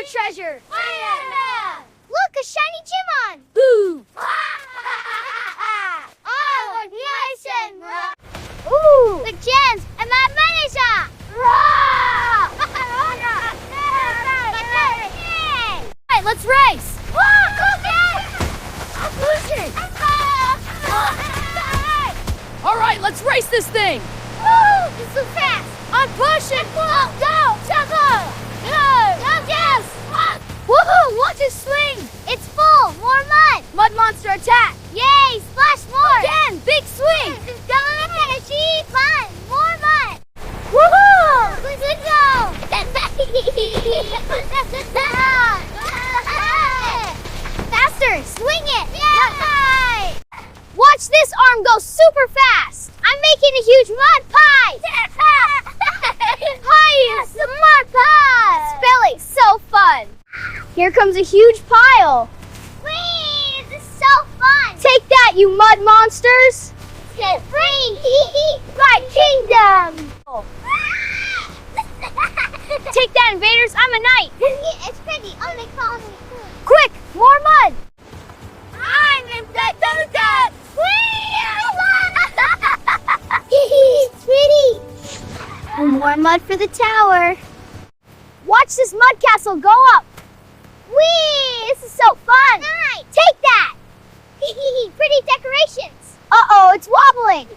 treasure! Yeah! Look, a shiny Jimon! Boo! Oh, nice and ooh, the gems and my money shot! Alright, let's race! I'm losing! Alright, let's race this thing! Woo! It's so fast! I'm pushing! Go! Go! Yes! Woohoo! Watch it swing! It's full! More mud! Mud monster attack! Yay! Splash more! Again, big swing! Fun! More mud! Woohoo! Let's go! Faster! Swing it! Yay! Watch this arm go super fast! I'm making a huge mud pie! Pie! The mud pie! Spelling so fun! Here comes a huge pile! Whee! This is so fun! Take that, you mud monsters! Get free! My kingdom! Take that, invaders! I'm a knight! It's pretty. Only call me. Quick! More mud! I'm in the It's pretty! More mud for the tower. Watch this mud castle go up! Whee! This is so fun! Nice! Take that! Pretty decorations! Uh-oh, it's wobbling!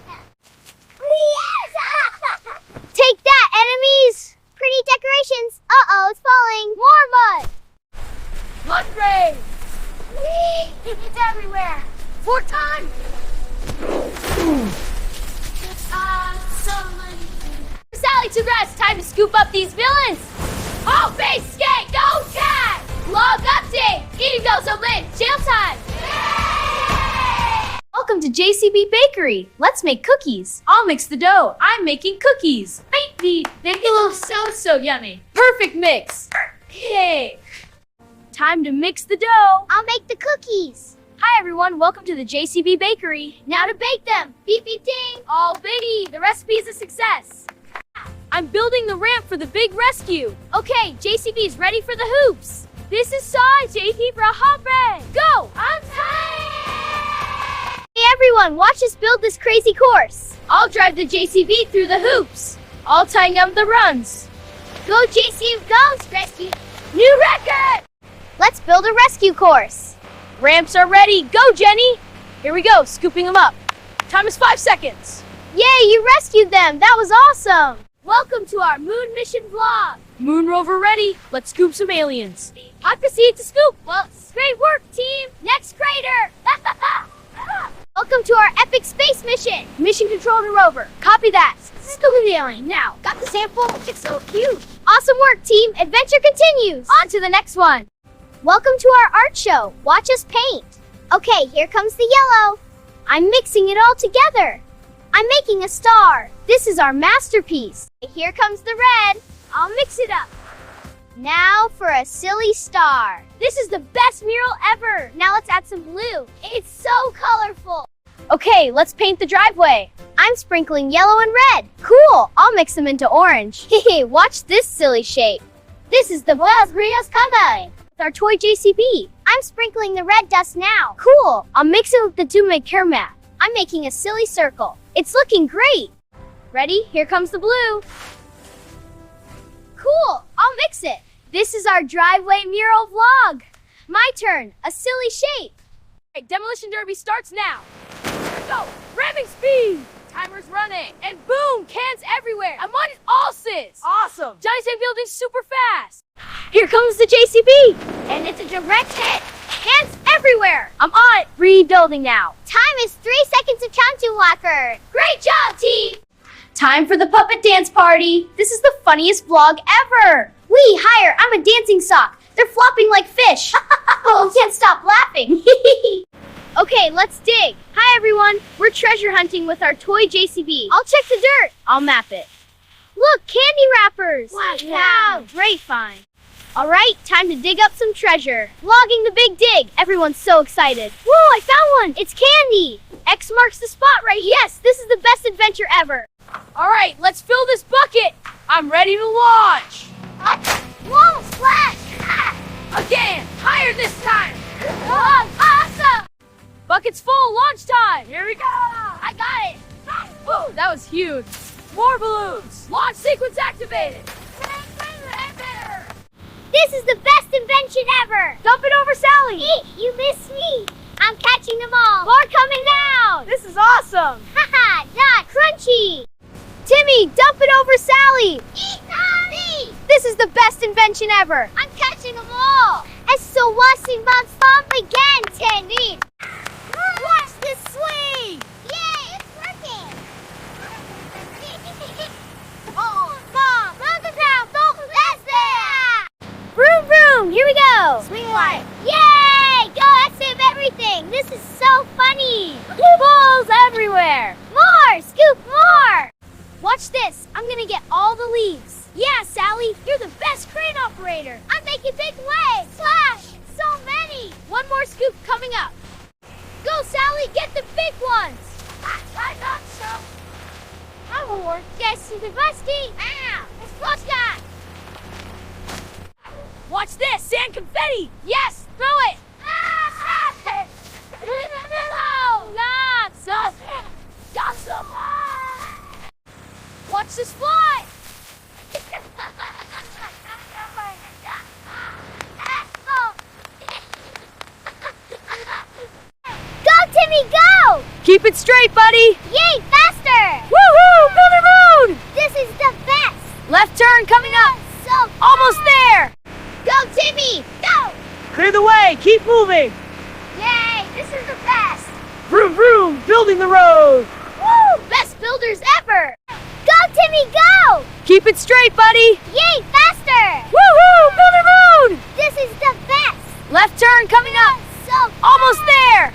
Take that, enemies! Pretty decorations! Uh-oh, it's falling! More mud! Mud race! It's everywhere! 4 times! Sally to rest! Time to scoop up these villains! All base skate! Go tag! Log update! Eating those so late! Jail time! Welcome to JCB Bakery. Let's make cookies. I'll mix the dough. I'm making cookies. They look so yummy. Perfect mix. Yay! Time to mix the dough. I'll make the cookies! Hi everyone, welcome to the JCB Bakery. Now to bake them. Beep beep ding. All bitty. The recipe is a success. I'm building the ramp for the big rescue. Okay, JCB is ready for the hoops. This is size JP for a hoppe. Go! I'm tired! Hey everyone, watch us build this crazy course. I'll drive the JCB through the hoops. I'll tying up the runs. Go JCB, go! Rescue! New record! Let's build a rescue course. Ramps are ready. Go, Jenny! Here we go, scooping them up. Time is 5 seconds. Yay, you rescued them! That was awesome! Welcome to our moon mission vlog. Moon rover ready. Let's scoop some aliens. I proceed to scoop. Well, great work, team. Next crater. Welcome to our epic space mission. Mission control to rover. Copy that. Scoop the alien now. Got the sample. It's so cute. Awesome work, team. Adventure continues. On to the next one. Welcome to our art show. Watch us paint. Okay, here comes the yellow. I'm mixing it all together. I'm making a star. This is our masterpiece. Here comes the red. I'll mix it up. Now for a silly star. This is the best mural ever. Now let's add some blue. It's so colorful. Okay, let's paint the driveway. I'm sprinkling yellow and red. Cool. I'll mix them into orange. Hey, watch this silly shape. This is the Buenos Rios Combine with our toy JCB. I'm sprinkling the red dust now. Cool. I'll mix it with the Dume care mat. I'm making a silly circle. It's looking great. Ready? Here comes the blue. Cool. I'll mix it. This is our driveway mural vlog. My turn. A silly shape. Okay, demolition derby starts now. Go. Ramming speed. Timer's running. And boom, cans everywhere. I'm on it all, sis. Awesome. Johnny's building super fast. Here comes the JCB. And it's a direct hit. Cans everywhere. I'm on it. Rebuilding now. Time is 3 seconds of countdown walker. Great job, team. Time for the puppet dance party. This is the funniest vlog ever. Wee, higher. I'm a dancing sock. They're flopping like fish. Oh, can't stop laughing. Okay, let's dig. Hi, everyone. We're treasure hunting with our toy JCB. I'll check the dirt. I'll map it. Look, candy wrappers. Wow. Great find. All right, time to dig up some treasure. Vlogging the big dig. Everyone's so excited. Whoa, I found one. It's candy. X marks the spot right here. Yes, this is the best adventure ever. All right, let's fill this bucket. I'm ready to launch. Whoa, splash. launch time! Here we go! I got it! Woo, that was huge. More balloons! Launch sequence activated! This is the best invention ever! Dump it over Sally! Eat, you missed me! I'm catching them all! More coming down! This is awesome! Haha, not crunchy! Timmy, dump it over Sally! Eat, Mommy! This is the best invention ever! I'm catching them all! And so watching nonstop again, Timmy! Watch this swing! Yay, it's working! Oh, Mom, run the town, don't that's there! Vroom, vroom, here we go! Swing light! Yay! Go, that's it, everything! This is so funny! Balls everywhere! More! Scoop more! Watch this! I'm gonna get all the leaves! Yeah, Sally, you're the best crane operator! I'm making big waves! Slash! So many! One more scoop coming up! Go, Sally, get the big ones! I got some! Amor, guess the busty! Ow! Explode that! Watch this! Sand confetti! Yes! Throw it! Not so! Got some! Watch this fly! Go, Timmy, go! Keep it straight, buddy! Yay, faster! Woohoo! Builder moon! This is the best! Left turn coming up! So Almost there! Go, Timmy! Go! Clear the way! Keep moving! Yay! This is the best! Vroom vroom! Building the road! Woo! Best builders ever! Go, Timmy, go! Keep it straight, buddy! Yay, faster! Woohoo! Builder moon! This is the best! Left turn coming up! So Almost there!